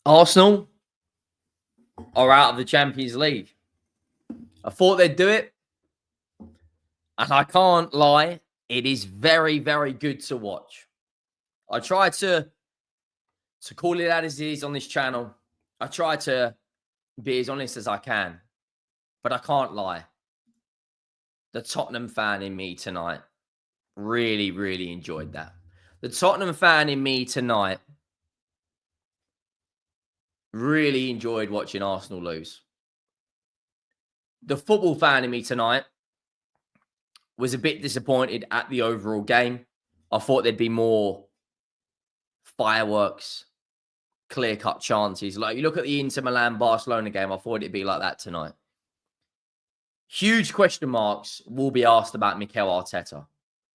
Arsenal are out of the Champions League. I thought they'd do it. And I can't lie, it is very, very good to watch. I try to call it out as it is on this channel. I try to be as honest as I can. But I can't lie. The Tottenham fan in me tonight really, really enjoyed that. The Tottenham fan in me tonight really enjoyed watching Arsenal lose. The football fan in me tonight was a bit disappointed at the overall game. I thought there'd be more fireworks, clear-cut chances. Like, you look at the Inter Milan-Barcelona game, I thought it'd be like that tonight. Huge question marks will be asked about Mikel Arteta.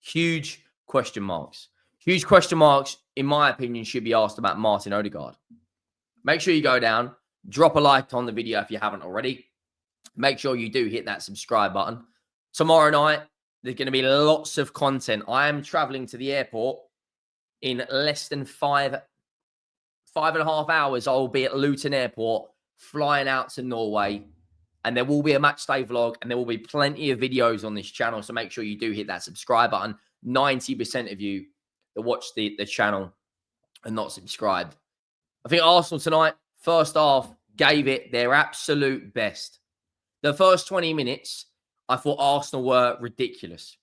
Huge question marks. Huge question marks, in my opinion, should be asked about Martin Odegaard. Make sure you go down, drop a like on the video if you haven't already. Make sure you do hit that subscribe button. Tomorrow night, there's going to be lots of content. I am traveling to the airport in less than five and a half hours. I will be at Luton Airport, flying out to Norway. And there will be a match day vlog, and there will be plenty of videos on this channel. So make sure you do hit that subscribe button. 90% of you that watch the channel are not subscribed. I think Arsenal tonight, first half, gave it their absolute best. The first 20 minutes, I thought Arsenal were ridiculous.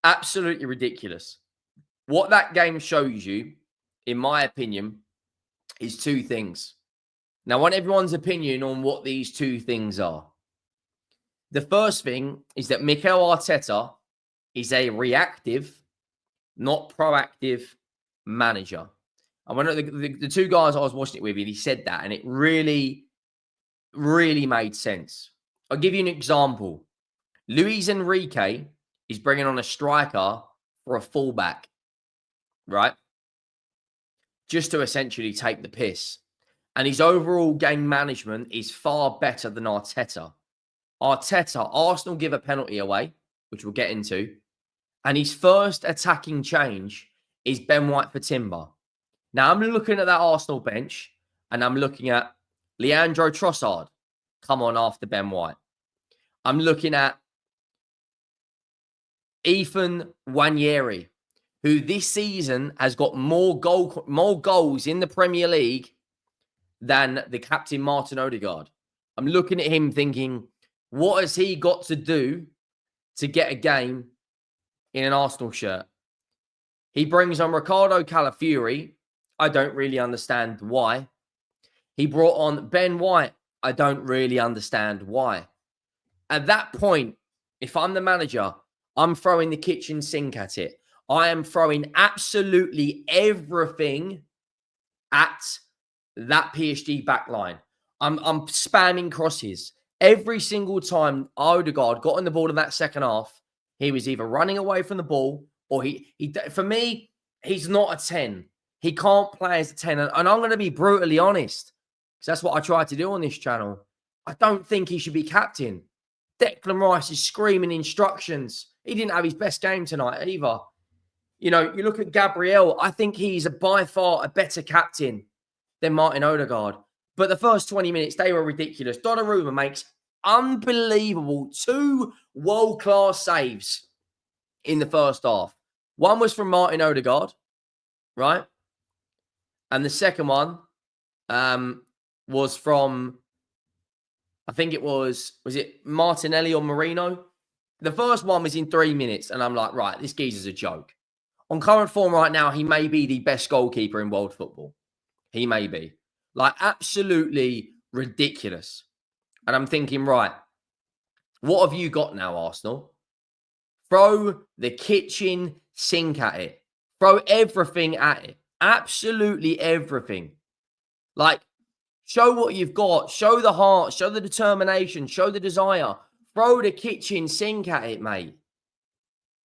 Absolutely ridiculous. What that game shows you, in my opinion, is two things. Now, I want everyone's opinion on what these two things are. The first thing is that Mikel Arteta is a reactive, not proactive manager. And one of the two guys I was watching it with, he said that, and it really, really made sense. I'll give you an example. Luis Enrique is bringing on a striker for a fullback, right? Just to essentially take the piss. And his overall game management is far better than Arteta. Arsenal give a penalty away, which we'll get into. And his first attacking change is Ben White for Timber. Now, I'm looking at that Arsenal bench, and I'm looking at Leandro Trossard come on after Ben White. I'm looking at Ethan Nwaneri, who this season has got more goals in the Premier League than the captain Martin Odegaard. I'm looking at him thinking, what has he got to do to get a game in an Arsenal shirt? He brings on Ricardo Calafiori. I don't really understand why. He brought on Ben White. I don't really understand why. At that point, if I'm the manager, I'm throwing the kitchen sink at it. I am throwing absolutely everything at that PSG backline. I'm spamming crosses. Every single time Odegaard got on the ball in that second half, he was either running away from the ball or he for me, he's not a 10. He can't play as a 10. And I'm going to be brutally honest, because that's what I try to do on this channel. I don't think he should be captain. Declan Rice is screaming instructions. He didn't have his best game tonight either. You know, you look at Gabriel, I think he's by far a better captain than Martin Odegaard. But the first 20 minutes, they were ridiculous. Donnarumma makes unbelievable 2 world-class saves in the first half. One was from Martin Odegaard, right? And the second one was from, I think it was it Martinelli or Marino? The first one was in 3 minutes, and I'm like, right, this geezer's a joke. On current form right now, he may be the best goalkeeper in world football. He may be. Like, absolutely ridiculous. And I'm thinking, right, what have you got now, Arsenal? Throw the kitchen sink at it. Throw everything at it. Absolutely everything. Like, show what you've got. Show the heart. Show the determination. Show the desire. Throw the kitchen sink at it, mate.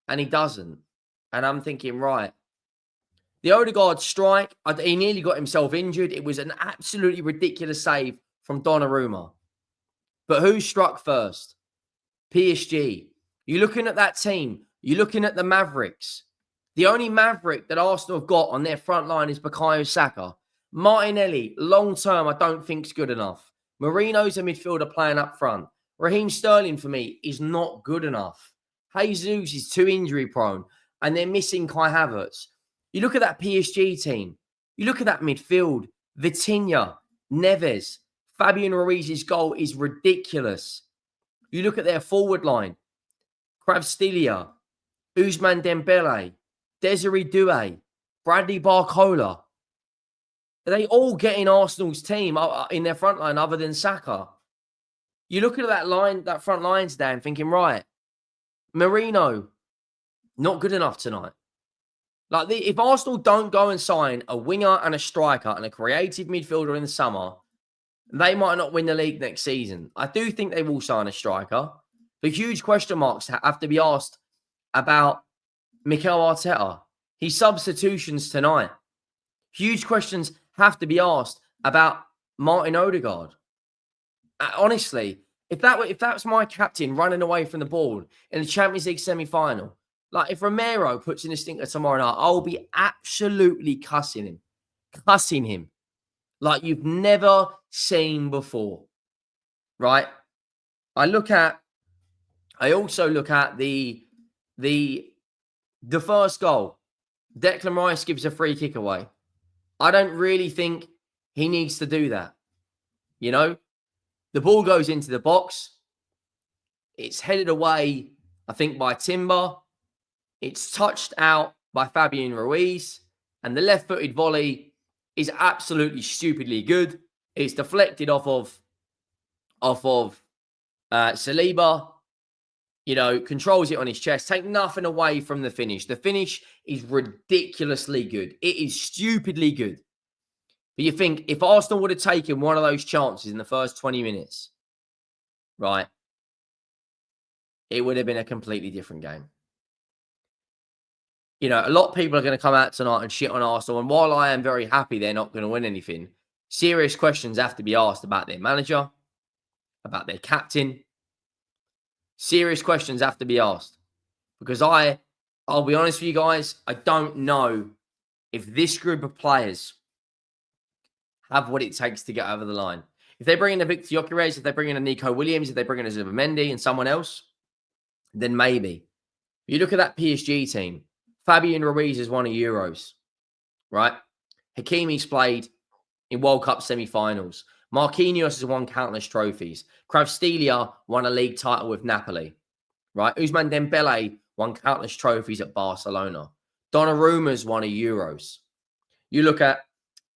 And he doesn't. And I'm thinking, right, the Odegaard strike, he nearly got himself injured. It was an absolutely ridiculous save from Donnarumma. But who struck first? PSG. You're looking at that team. You're looking at the Mavericks. The only Maverick that Arsenal have got on their front line is Bukayo Saka. Martinelli, long term, I don't think is good enough. Marino's a midfielder playing up front. Raheem Sterling, for me, is not good enough. Jesus is too injury prone, and they're missing Kai Havertz. You look at that PSG team. You look at that midfield. Vitinha, Neves, Fabian Ruiz's goal is ridiculous. You look at their forward line. Kvaratskhelia, Ousmane Dembele, Desiree Doué, Bradley Barcola. Are they all getting Arsenal's team in their front line other than Saka? You look at that line, that front line today, and thinking, right, Marino, not good enough tonight. Like, if Arsenal don't go and sign a winger and a striker and a creative midfielder in the summer, they might not win the league next season. I do think they will sign a striker. The huge question marks have to be asked about Mikel Arteta. His substitutions tonight. Huge questions have to be asked about Martin Odegaard. Honestly, if that's my captain running away from the ball in the Champions League semi-final, like if Romero puts in a stinker tomorrow night, I'll be absolutely cussing him like you've never seen before, right? I also look at the first goal. Declan Rice gives a free kick away. I don't really think he needs to do that. You know, the ball goes into the box. It's headed away, I think, by Timber. It's touched out by Fabian Ruiz. And the left-footed volley is absolutely stupidly good. It's deflected off of Saliba. You know, controls it on his chest. Take nothing away from the finish. The finish is ridiculously good. It is stupidly good. But you think, if Arsenal would have taken one of those chances in the first 20 minutes, right, it would have been a completely different game. You know, a lot of people are going to come out tonight and shit on Arsenal. And while I am very happy they're not going to win anything, serious questions have to be asked about their manager, about their captain. Serious questions have to be asked. Because I'll be honest with you guys, I don't know if this group of players have what it takes to get over the line. If they bring in a Victor Gyökeres, if they bring in a Nico Williams, if they bring in a Zubimendi and someone else, then maybe. You look at that PSG team. Fabian Ruiz has won a Euros, right? Hakimi's played in World Cup semi-finals. Marquinhos has won countless trophies. Kvaratskhelia won a league title with Napoli, right? Ousmane Dembele won countless trophies at Barcelona. Donnarumma's won a Euros. You look at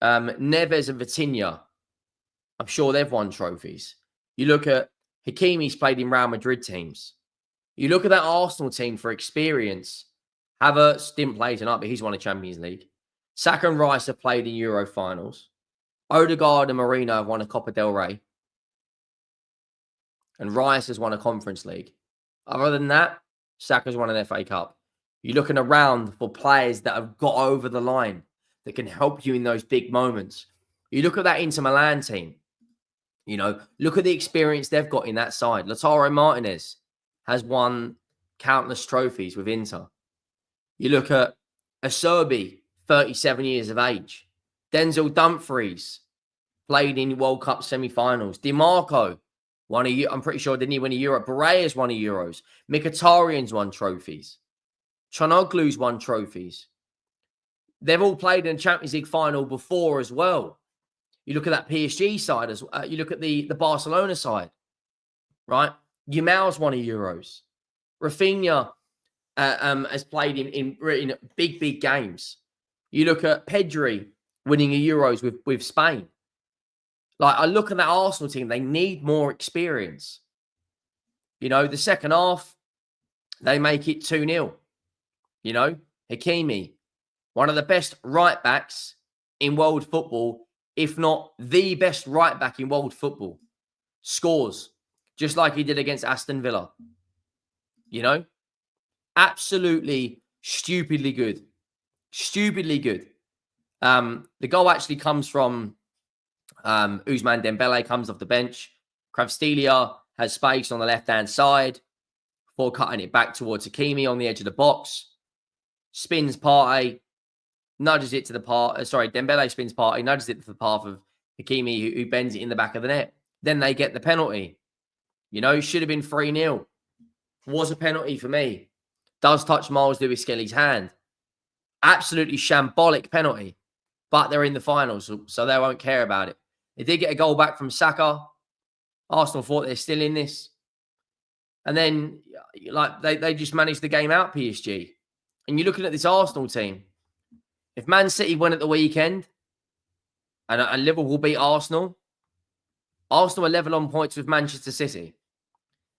Neves and Vitinha. I'm sure they've won trophies. You look at Hakimi's played in Real Madrid teams. You look at that Arsenal team for experience. Havertz didn't play tonight, but he's won a Champions League. Saka and Rice have played in Euro finals. Odegaard and Marino have won a Copa del Rey. And Rice has won a Conference League. Other than that, Saka's won an FA Cup. You're looking around for players that have got over the line, that can help you in those big moments. You look at that Inter Milan team. You know, look at the experience they've got in that side. Lautaro Martinez has won countless trophies with Inter. You look at Acerbi, 37 years of age. Denzel Dumfries played in World Cup semi-finals. DiMarco won a, I'm pretty sure, didn't he win a Euro? Boreas won a Euros. Mkhitaryan's won trophies. Chanoglu's won trophies. They've all played in a Champions League final before as well. You look at that PSG side, as you look at the Barcelona side, right? Yamal's won a Euros. Rafinha has played in big games. You look at Pedri winning a Euros with Spain. Like, I look at that Arsenal team, they need more experience. You know, the second half, they make it 2-0. You know, Hakimi, one of the best right backs in world football, if not the best right back in world football, scores just like he did against Aston Villa. You know, absolutely stupidly good. Stupidly good. The goal actually comes from Ousmane Dembele, comes off the bench. Kvaratskhelia has space on the left-hand side before cutting it back towards Hakimi on the edge of the box. Spins Partey. nudges it to the path. Sorry, Dembele spins part. He nudges it to the path of Hakimi, who bends it in the back of the net. Then they get the penalty. You know, should have been 3-0. Was a penalty for me. Does touch Miles Lewis Skelly's hand. Absolutely shambolic penalty. But they're in the finals, so they won't care about it. They did get a goal back from Saka. Arsenal thought they're still in this. And then, like, they just managed the game out, PSG. And you're looking at this Arsenal team. If Man City win at the weekend and Liverpool beat Arsenal, Arsenal are level on points with Manchester City.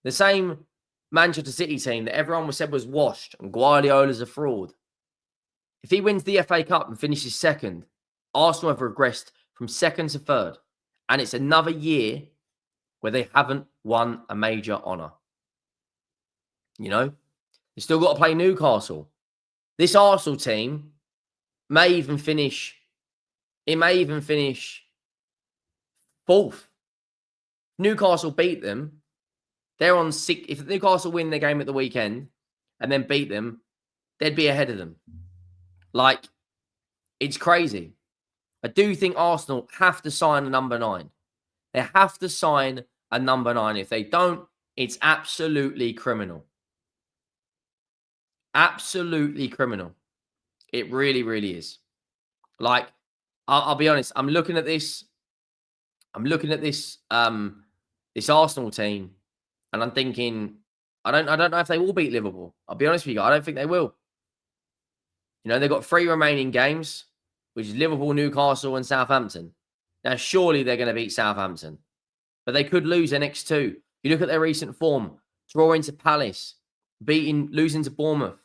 The same Manchester City team that everyone said was washed and Guardiola's a fraud. If he wins the FA Cup and finishes second, Arsenal have regressed from second to third. And it's another year where they haven't won a major honour. You know? They've still got to play Newcastle. This Arsenal team may even finish fourth. Newcastle beat them. They're on 6. If Newcastle win their game at the weekend and then beat them, they'd be ahead of them. Like, it's crazy. I do think Arsenal have to sign a number 9. They have to sign a number 9. If they don't, it's absolutely criminal. Absolutely criminal. It really, really is. Like, I'll be honest. I'm looking at this this Arsenal team, and I'm thinking, I don't know if they will beat Liverpool. I'll be honest with you. I don't think they will. You know, they've got 3 remaining games, which is Liverpool, Newcastle, and Southampton. Now, surely they're going to beat Southampton, but they could lose their next 2. You look at their recent form: drawing to Palace, losing to Bournemouth,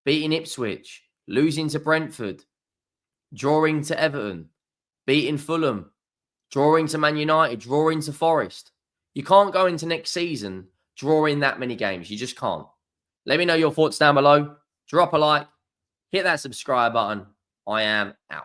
beating Ipswich, losing to Brentford, drawing to Everton, beating Fulham, drawing to Man United, drawing to Forest. You can't go into next season drawing that many games. You just can't. Let me know your thoughts down below. Drop a like. Hit that subscribe button. I am out.